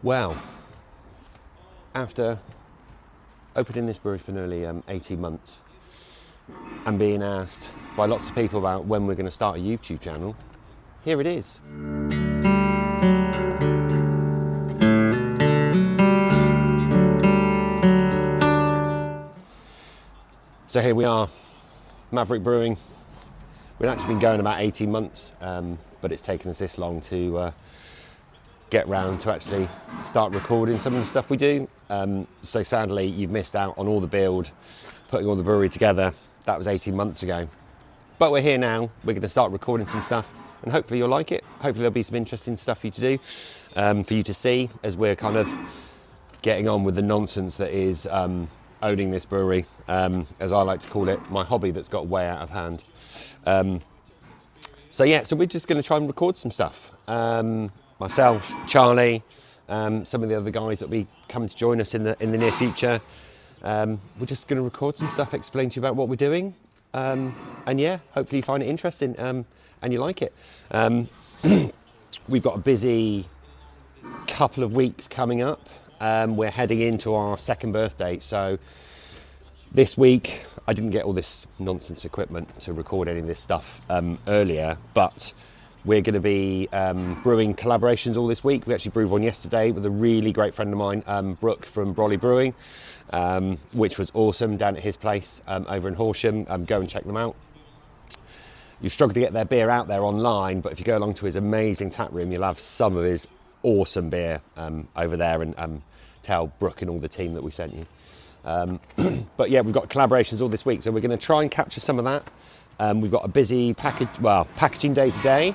Well, after opening this brewery for nearly 18 months and being asked by lots of people about when we're going to start a YouTube channel, here it is. So here we are, Maverick Brewing. We've actually been going about 18 months, but it's taken us this long to get round to actually start recording some of the stuff we do. So sadly, you've missed out on all the build, putting all the brewery together. That was 18 months ago. But we're here now, we're going to start recording some stuff, and hopefully you'll like it. Hopefully there'll be some interesting stuff for you to do, for you to see, as we're kind of getting on with the nonsense that is owning this brewery, as I like to call it, my hobby that's got way out of hand. So we're just going to try and record some stuff. Myself, Charlie, some of the other guys that will be coming to join us in the near future. We're just going to record some stuff, explain to you about what we're doing, and yeah, hopefully you find it interesting and you like it. We've got a busy couple of weeks coming up. We're heading into our second birthday, so this week I didn't get all this nonsense equipment to record any of this stuff earlier, but we're going to be brewing collaborations all this week. We actually brewed one yesterday with a really great friend of mine, Brooke from Brewery Brewing, which was awesome, down at his place over in Horsham. Go and check them out. You struggle to get their beer out there online, but if you go along to his amazing tap room, you'll have some of his awesome beer over there, and tell Brooke and all the team that we sent you. But yeah, we've got collaborations all this week, so we're going to try and capture some of that. We've got a busy packaging day today,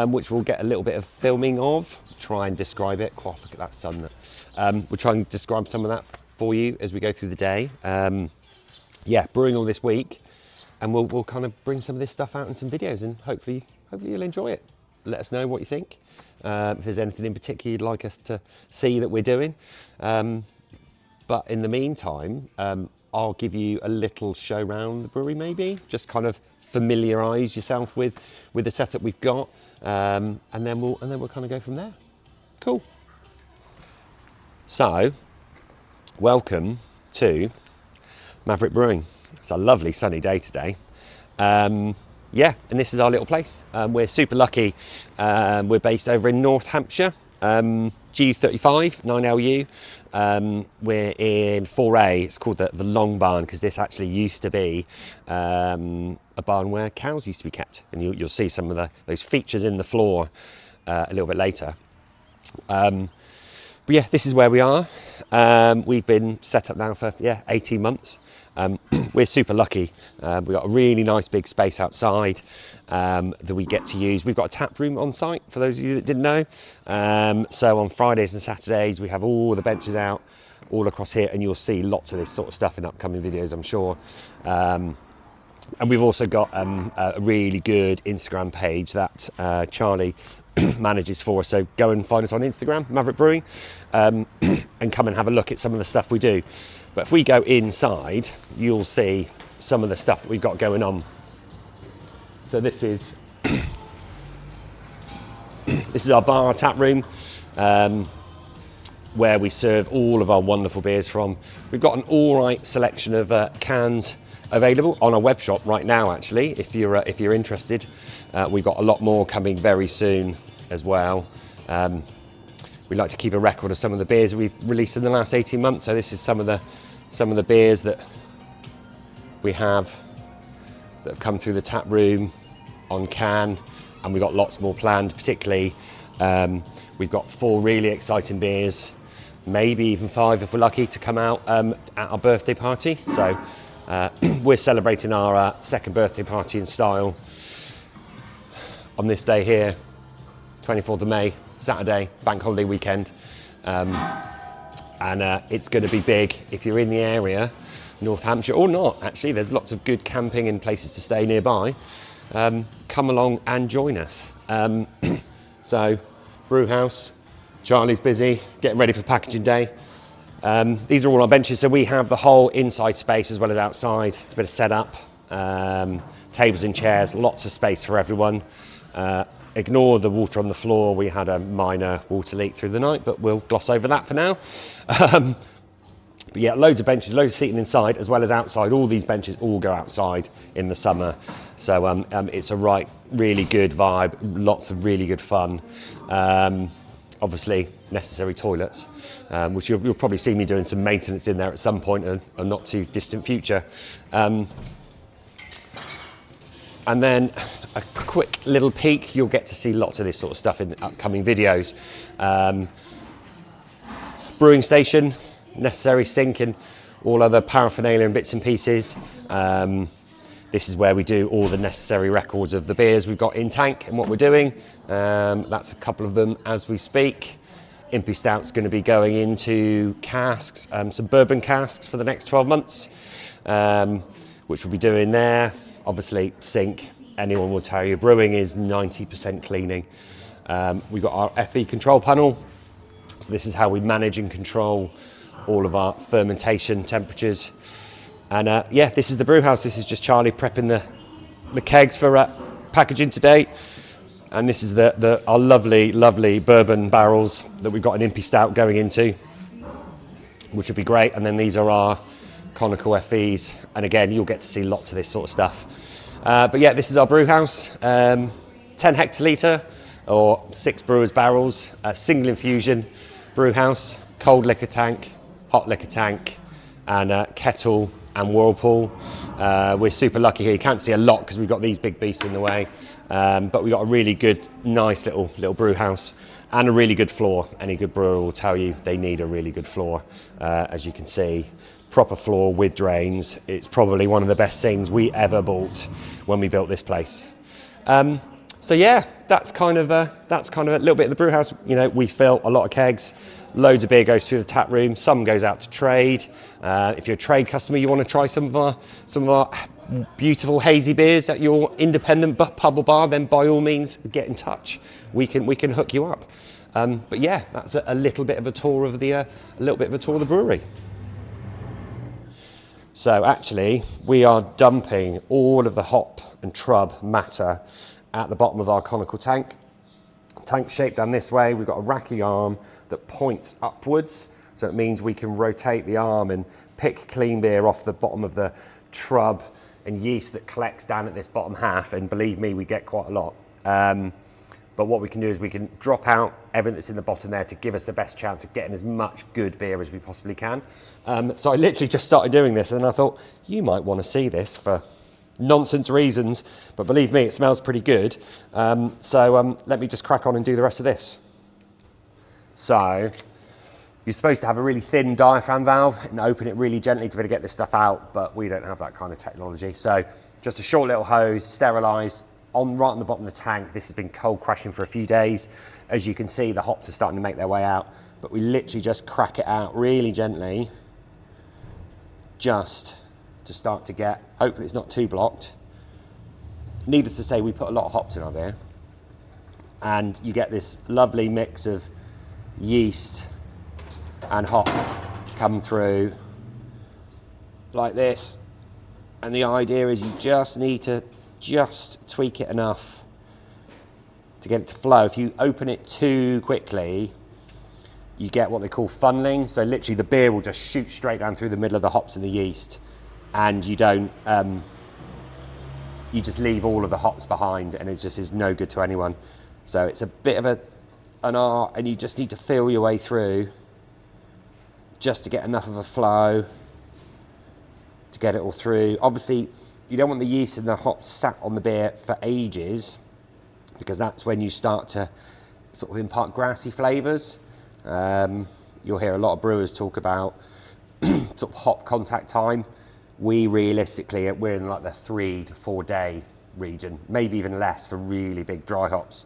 which we'll get a little bit of filming of, try and describe it. Look at that sun. We'll try and describe some of that for you as we go through the day. Brewing all this week, and we'll kind of bring some of this stuff out in some videos, and hopefully you'll enjoy it. Let us know what you think. If there's anything in particular you'd like us to see that we're doing. But in the meantime, I'll give you a little show round the brewery, maybe, just kind of familiarise yourself with the setup we've got, and then we'll kind of go from there. Cool. So, welcome to Maverick Brewing. It's a lovely sunny day today. And this is our little place. We're super lucky. We're based over in North Hampshire, G35, 9LU. We're in 4A. It's called the Long Barn, because this actually used to be a barn where cows used to be kept. And you'll see some of those features in the floor a little bit later. But yeah, this is where we are. We've been set up now for 18 months. We're super lucky. We've got a really nice big space outside that we get to use. We've got a tap room on site, for those of you that didn't know. So on Fridays and Saturdays, we have all the benches out all across here, and you'll see lots of this sort of stuff in upcoming videos, I'm sure. And we've also got a really good Instagram page that Charlie manages for us. So go and find us on Instagram, Maverick Brewing, and come and have a look at some of the stuff we do. But if we go inside, you'll see some of the stuff that we've got going on. So this is our bar tap room, where we serve all of our wonderful beers from. We've got an all right selection of cans available on our web shop right now. Actually, if you're interested, we've got a lot more coming very soon as well. We like to keep a record of some of the beers that we've released in the last 18 months. So this is some of the beers that we have that have come through the tap room on can, and we've got lots more planned. Particularly, we've got 4 really exciting beers, maybe even 5 if we're lucky, to come out at our birthday party. So we're celebrating our second birthday party in style on this day here, 24th of May, Saturday, bank holiday weekend. And it's going to be big. If you're in the area, North Hampshire, or not, actually, there's lots of good camping and places to stay nearby. Come along and join us. So, brew house, Charlie's busy, getting ready for packaging day. These are all our benches, so we have the whole inside space as well as outside. It's a bit of setup, tables and chairs, lots of space for everyone. Ignore the water on the floor. We had a minor water leak through the night, but we'll gloss over that for now. But yeah, loads of benches, loads of seating inside as well as outside. All these benches all go outside in the summer. So it's a really good vibe, lots of really good fun. Obviously, necessary toilets, which you'll probably see me doing some maintenance in there at some point in a not too distant future. And then a quick little peek, you'll get to see lots of this sort of stuff in upcoming videos. Brewing station, necessary sink and all other paraphernalia and bits and pieces. This is where we do all the necessary records of the beers we've got in tank and what we're doing. That's a couple of them as we speak. Impy Stout's going to be going into casks, some bourbon casks for the next 12 months, which we'll be doing there. Obviously, sink, anyone will tell you, brewing is 90% cleaning. We've got our FE control panel. So this is how we manage and control all of our fermentation temperatures. And yeah, this is the brew house. This is just Charlie prepping the kegs for packaging today. And this is our lovely, lovely bourbon barrels that we've got an Impy Stout going into, which would be great. And then these are our conical FEs. And again, you'll get to see lots of this sort of stuff. But yeah, this is our brew house. 10 hectolitre or 6 brewers barrels, a single infusion brew house, cold liquor tank, hot liquor tank, and kettle and whirlpool. We're super lucky here. You can't see a lot because we've got these big beasts in the way, but we've got a really good, nice little brew house and a really good floor. Any good brewer will tell you they need a really good floor. As you can see, proper floor with drains. It's probably one of the best things we ever bought when we built this place. So yeah, that's kind of a little bit of the brew house. You know, we fill a lot of kegs. Loads of beer goes through the tap room. Some goes out to trade. If you're a trade customer, you want to try some of our beautiful hazy beers at your independent pub or bar, then by all means get in touch. We can hook you up. But yeah, that's a little bit of a tour of the brewery. So actually, we are dumping all of the hop and trub matter at the bottom of our conical tank. Tank's shaped down this way. We've got a racky arm that points upwards, so it means we can rotate the arm and pick clean beer off the bottom of the trub and yeast that collects down at this bottom half, and believe me, we get quite a lot. But what we can do is we can drop out everything that's in the bottom there to give us the best chance of getting as much good beer as we possibly can. So I literally just started doing this, and I thought, you might want to see this for nonsense reasons, but believe me, it smells pretty good. So let me just crack on and do the rest of this. So you're supposed to have a really thin diaphragm valve and open it really gently to be able to get this stuff out, but we don't have that kind of technology. So just a short little hose, sterilised, right on the bottom of the tank. This has been cold crashing for a few days. As you can see, the hops are starting to make their way out, but we literally just crack it out really gently, just to start to get, hopefully it's not too blocked. Needless to say, we put a lot of hops in our beer, and you get this lovely mix of yeast and hops come through like this. And the idea is you just need to tweak it enough to get it to flow. If you open it too quickly, you get what they call funneling. So literally the beer will just shoot straight down through the middle of the hops and the yeast, and you don't, you just leave all of the hops behind, and it just is no good to anyone. So it's a bit of an art, and you just need to feel your way through just to get enough of a flow to get it all through. Obviously, you don't want the yeast and the hops sat on the beer for ages, because that's when you start to sort of impart grassy flavours. You'll hear a lot of brewers talk about sort of hop contact time. We realistically, we're in like the 3 to 4 day region, maybe even less for really big dry hops.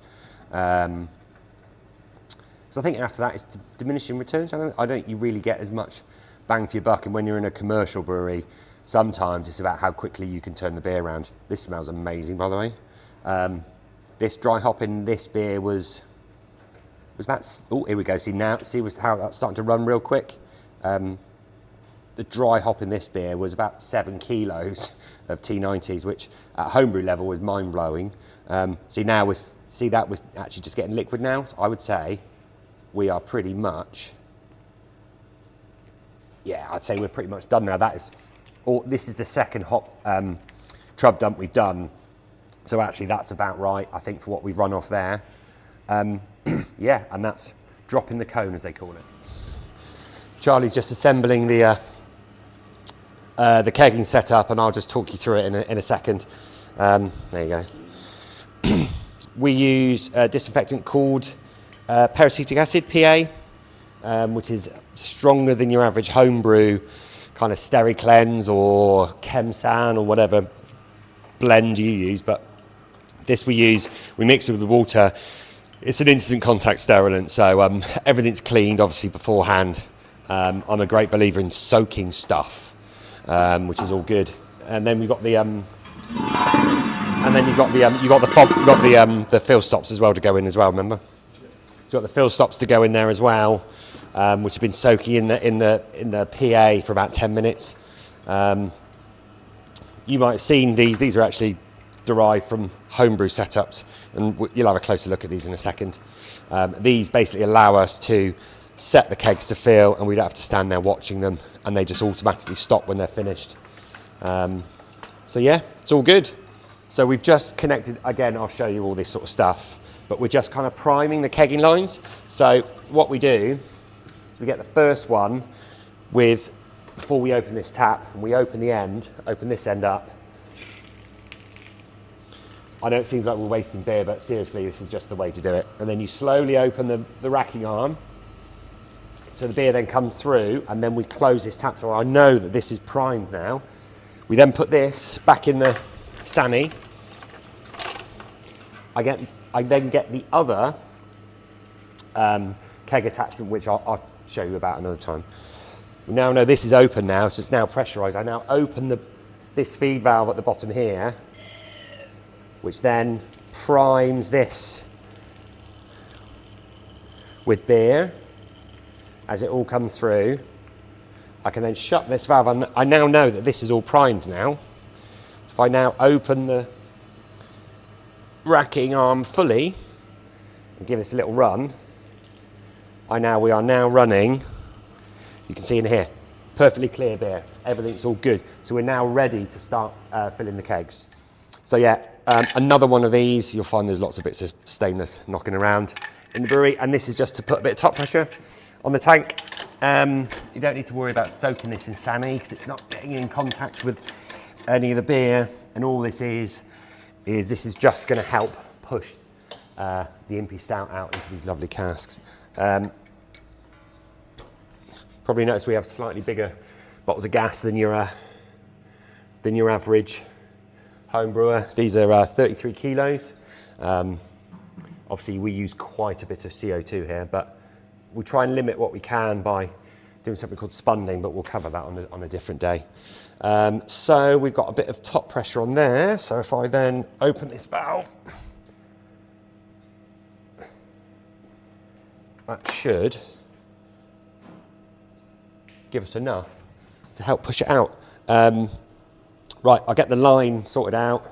So I think after that it's diminishing returns. I don't think you really get as much bang for your buck, and when you're in a commercial brewery, sometimes it's about how quickly you can turn the beer around. This smells amazing, by the way. This dry hop in this beer was about, oh, here we go, see how that's starting to run real quick. The dry hop in this beer was about 7 kilos of T90s, which at homebrew level was mind-blowing. See, now we're See that we're actually just getting liquid now. So I would say we are pretty much, yeah, I'd say we're pretty much done now. That is, this is the second hop trub dump we've done. So actually that's about right, I think, for what we've run off there. Yeah, and that's dropping the cone, as they call it. Charlie's just assembling the kegging setup, and I'll just talk you through it in a second. There you go. We use a disinfectant called peracetic acid, PA, which is stronger than your average homebrew kind of Steri-Cleanse or Chem-San or whatever blend you use. But this we mix it with the water. It's an instant contact sterilant, so everything's cleaned obviously beforehand. I'm a great believer in soaking stuff, which is all good. And then we've got the the fill stops as well to go in as well. Remember, you've got the fill stops to go in there as well, which have been soaking in the PA for about 10 minutes. You might have seen these. These are actually derived from homebrew setups, and you'll have a closer look at these in a second. These basically allow us to set the kegs to fill, and we don't have to stand there watching them, and they just automatically stop when they're finished. So yeah, it's all good. So we've just connected, again, I'll show you all this sort of stuff, but we're just kind of priming the kegging lines. So what we do is we get the first one before we open this tap, and we open this end up. I know it seems like we're wasting beer, but seriously, this is just the way to do it. And then you slowly open the racking arm, so the beer then comes through, and then we close this tap, so I know that this is primed now. We then put this back in the Sani. I then get the other keg attachment, which I'll show you about another time. We now know this is open now, so it's now pressurized. I now open this feed valve at the bottom here, which then primes this with beer as it all comes through. I can then shut this valve, and I now know that this is all primed now. If I now open the racking arm fully and give this a little run, we are now running, you can see in here, perfectly clear beer. Everything's all good. So we're now ready to start filling the kegs. So yeah, another one of these, you'll find there's lots of bits of stainless knocking around in the brewery, and this is just to put a bit of top pressure on the tank. You don't need to worry about soaking this in Sani because it's not getting in contact with any of the beer, and all this is just going to help push the Impy Stout out into these lovely casks. Probably notice we have slightly bigger bottles of gas than your average home brewer. These are 33 kilos. Obviously we use quite a bit of CO2 here, but we try and limit what we can by doing something called spunding, but we'll cover that on a different day. So we've got a bit of top pressure on there. So if I then open this valve, that should give us enough to help push it out. Right, I'll get the line sorted out.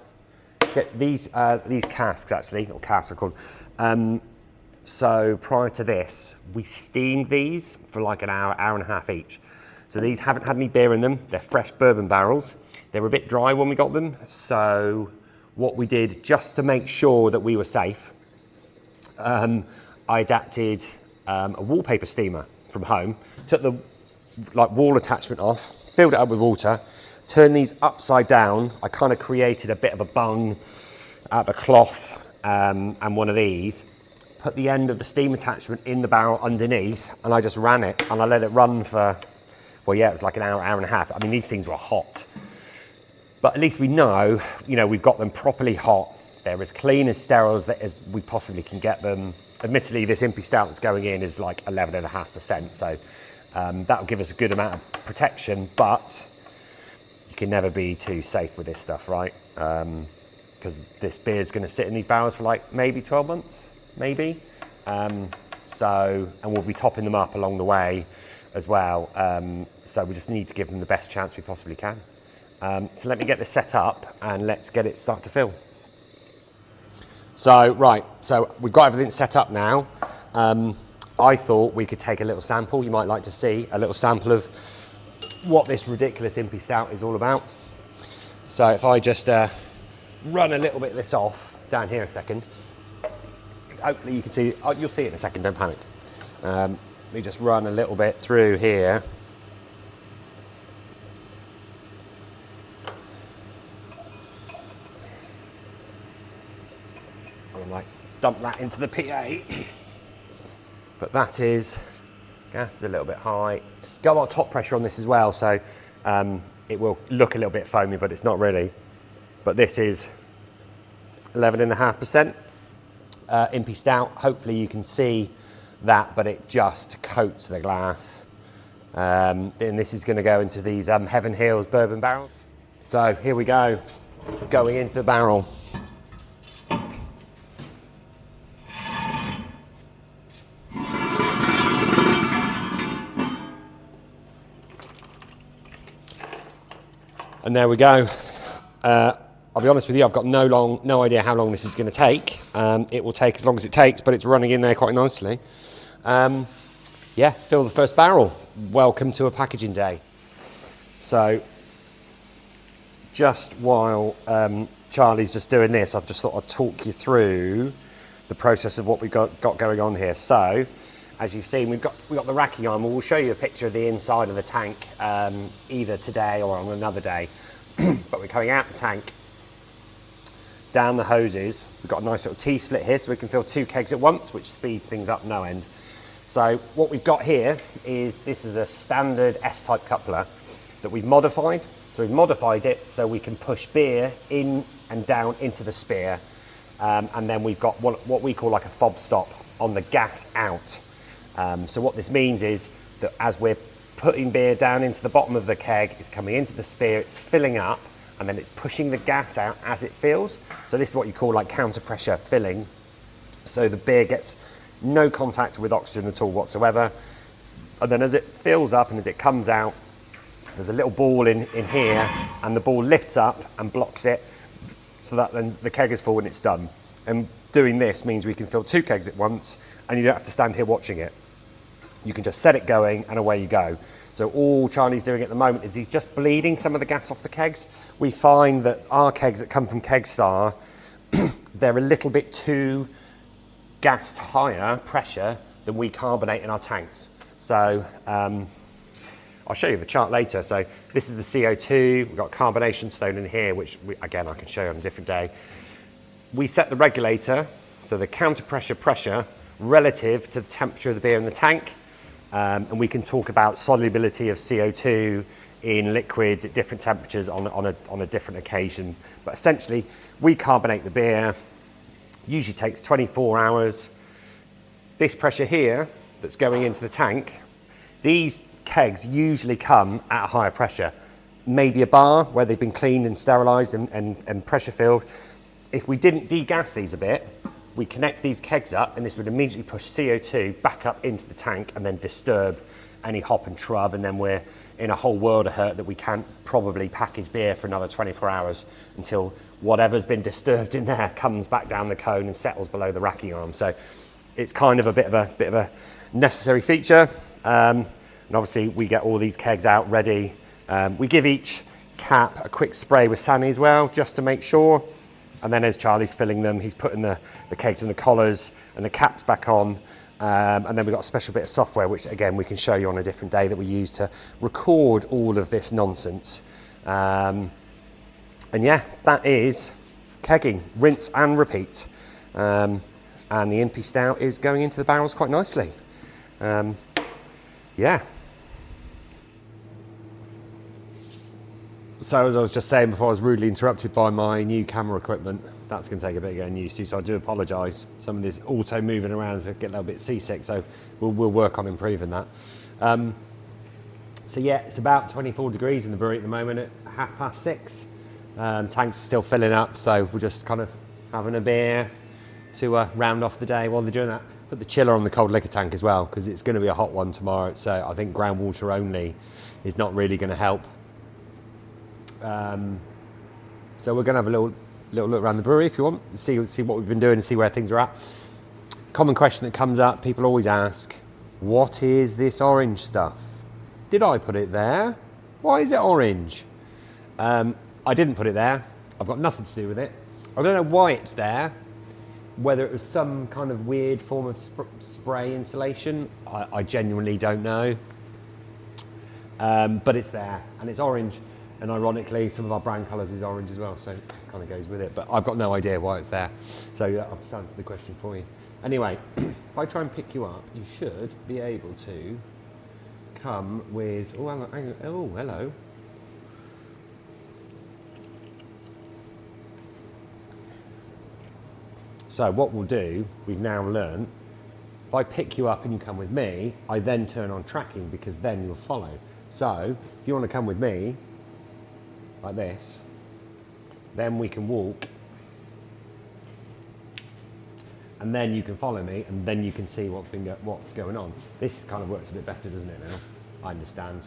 Get these casks actually, or casks are called. So prior to this, we steamed these for like an hour and a half each. So these haven't had any beer in them. They're fresh bourbon barrels. They were a bit dry when we got them. So what we did, just to make sure that we were safe, I adapted a wallpaper steamer from home, took the wall attachment off, filled it up with water, turned these upside down. I kind of created a bit of a bung out of a cloth and one of these, put the end of the steam attachment in the barrel underneath, and I just ran it, and I let it run for, well, yeah, it was like an hour and a half. I mean, these things were hot, but at least we know, we've got them properly hot. They're as clean, as sterile as we possibly can get them. Admittedly, this Impy Stout that's going in is like 11.5%, so that'll give us a good amount of protection, but you can never be too safe with this stuff, right? Because this beer is going to sit in these barrels for like maybe 12 months. Maybe. And we'll be topping them up along the way as well. So we just need to give them the best chance we possibly can. So let me get this set up and let's get it start to fill. So, right, so we've got everything set up now. I thought we could take a little sample. You might like to see a little sample of what this ridiculous Impy Stout is all about. So if I just run a little bit of this off down here a second, hopefully you can see, oh, you'll see it in a second, don't panic. Let me just run a little bit through here. I'm like, dump that into the PA. But that is, gas is a little bit high. Got a lot of top pressure on this as well, so it will look a little bit foamy, but it's not really. But this is 11.5% Impy Stout. Hopefully you can see that, but it just coats the glass. And this is going to go into these Heaven Hills bourbon barrels. So here we go, going into the barrel. And there we go. I'll be honest with you, I've got no idea how long this is going to take. It will take as long as it takes, but it's running in there quite nicely. Yeah, fill the first barrel. Welcome to a packaging day. So, just while Charlie's just doing this, I've just thought I'd talk you through the process of what we've got going on here. So, as you've seen, we've got the racking arm. We'll show you a picture of the inside of the tank either today or on another day. But we're coming out the tank, down the hoses. We've got a nice little T-split here, so we can fill 2 kegs at once, which speeds things up no end. So what we've got here is, this is a standard S-type coupler that we've modified. So we've modified it so we can push beer in and down into the spear. And then we've got what we call like a fob stop on the gas out. So what this means is that as we're putting beer down into the bottom of the keg, it's coming into the spear, it's filling up, and then it's pushing the gas out as it fills. So this is what you call like counter pressure filling. So the beer gets no contact with oxygen at all whatsoever. And then as it fills up and as it comes out, there's a little ball in here, and the ball lifts up and blocks it, so that then the keg is full when it's done. And doing this means we can fill 2 kegs at once, and you don't have to stand here watching it. You can just set it going and away you go. So all Charlie's doing at the moment is he's just bleeding some of the gas off the kegs. We find that our kegs that come from Kegstar, they're a little bit too gassed higher pressure than we carbonate in our tanks. So I'll show you the chart later. So this is the CO2, we've got carbonation stone in here, which again, I can show you on a different day. We set the regulator, so the counter pressure relative to the temperature of the beer in the tank. And we can talk about solubility of CO2 in liquids at different temperatures on a different occasion. But essentially, we carbonate the beer, usually takes 24 hours. This pressure here that's going into the tank, these kegs usually come at a higher pressure. Maybe a bar where they've been cleaned and sterilised and pressure filled. If we didn't degas these a bit, we connect these kegs up, and this would immediately push CO2 back up into the tank and then disturb any hop and trub, and then we're in a whole world of hurt that we can't probably package beer for another 24 hours until whatever's been disturbed in there comes back down the cone and settles below the racking arm. So it's kind of a bit of a necessary feature. And obviously we get all these kegs out ready. We give each cap a quick spray with Sani as well, just to make sure. And then as Charlie's filling them, he's putting the kegs in the collars and the caps back on. And then we've got a special bit of software, which again, we can show you on a different day, that we use to record all of this nonsense. And yeah, that is kegging, rinse and repeat. And the Impy Stout is going into the barrels quite nicely. Yeah. So as I was just saying before, I was rudely interrupted by my new camera equipment. That's going to take a bit of getting used to, so I do apologise. Some of this auto moving around to get a little bit seasick, so we'll work on improving that. So yeah, it's about 24 degrees in the brewery at the moment at 6:30. Tanks are still filling up, so we're just kind of having a beer to round off the day while they're doing that. Put the chiller on the cold liquor tank as well, because it's going to be a hot one tomorrow, so I think groundwater only is not really going to help. So we're going to have a little little look around the brewery if you want, see what we've been doing and see where things are at. Common question that comes up, people always ask, what is this orange stuff? Did I put it there? Why is it orange? I didn't put it there. I've got nothing to do with it. I don't know why it's there. Whether it was some kind of weird form of spray insulation, I genuinely don't know. But it's there and it's orange. And ironically, some of our brand colours is orange as well, so it just kind of goes with it. But I've got no idea why it's there. So yeah, I've just answered the question for you. Anyway, if I try and pick you up, you should be able to come with, oh, hang on, oh, hello. So what we'll do, we've now learned, if I pick you up and you come with me, I then turn on tracking because then you'll follow. So if you want to come with me, like this, then we can walk and then you can follow me and then you can see what's going on. This kind of works a bit better, doesn't it now? I understand.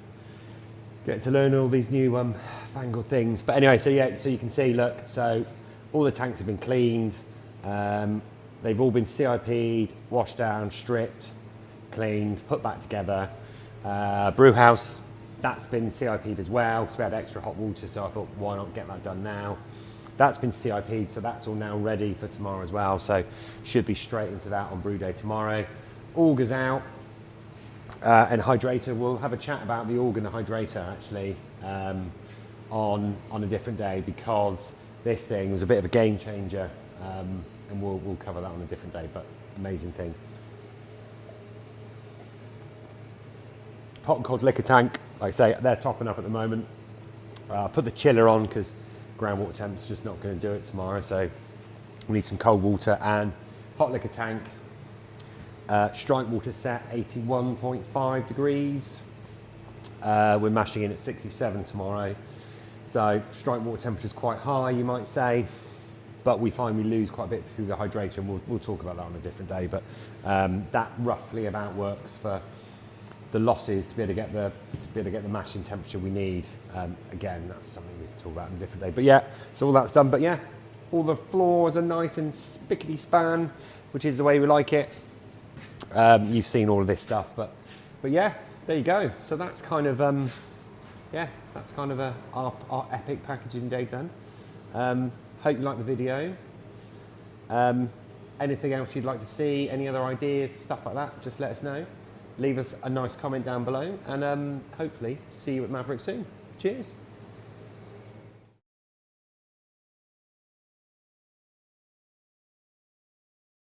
Get to learn all these new fangled things. But anyway, so yeah, so you can see, look, so all the tanks have been cleaned. They've all been CIP'd, washed down, stripped, cleaned, put back together. Brew house, that's been CIP'd as well because we had extra hot water, so I thought, why not get that done now? That's been CIP'd, so that's all now ready for tomorrow as well. So should be straight into that on brew day tomorrow. Augers out and hydrator. We'll have a chat about the auger and the hydrator actually on a different day because this thing was a bit of a game changer, and we'll cover that on a different day. But amazing thing. Hot and cold liquor tank, like I say, they're topping up at the moment. Put the chiller on because groundwater temp's just not going to do it tomorrow, so we need some cold water. And hot liquor tank, strike water set 81.5 degrees. We're mashing in at 67 tomorrow, so strike water temperature is quite high, you might say, but we find we lose quite a bit through the hydrator, and we'll talk about that on a different day. But that roughly about works for the losses to be able to get the mashing temperature we need. Again, that's something we can talk about on a different day. But yeah, so all that's done. But yeah, all the floors are nice and spickety span, which is the way we like it. You've seen all of this stuff, but yeah, there you go. So that's kind of yeah, that's kind of our epic packaging day done. Hope you like the video. Anything else you'd like to see, any other ideas, stuff like that, just let us know. Leave us a nice comment down below, and hopefully see you at Maverick soon. Cheers.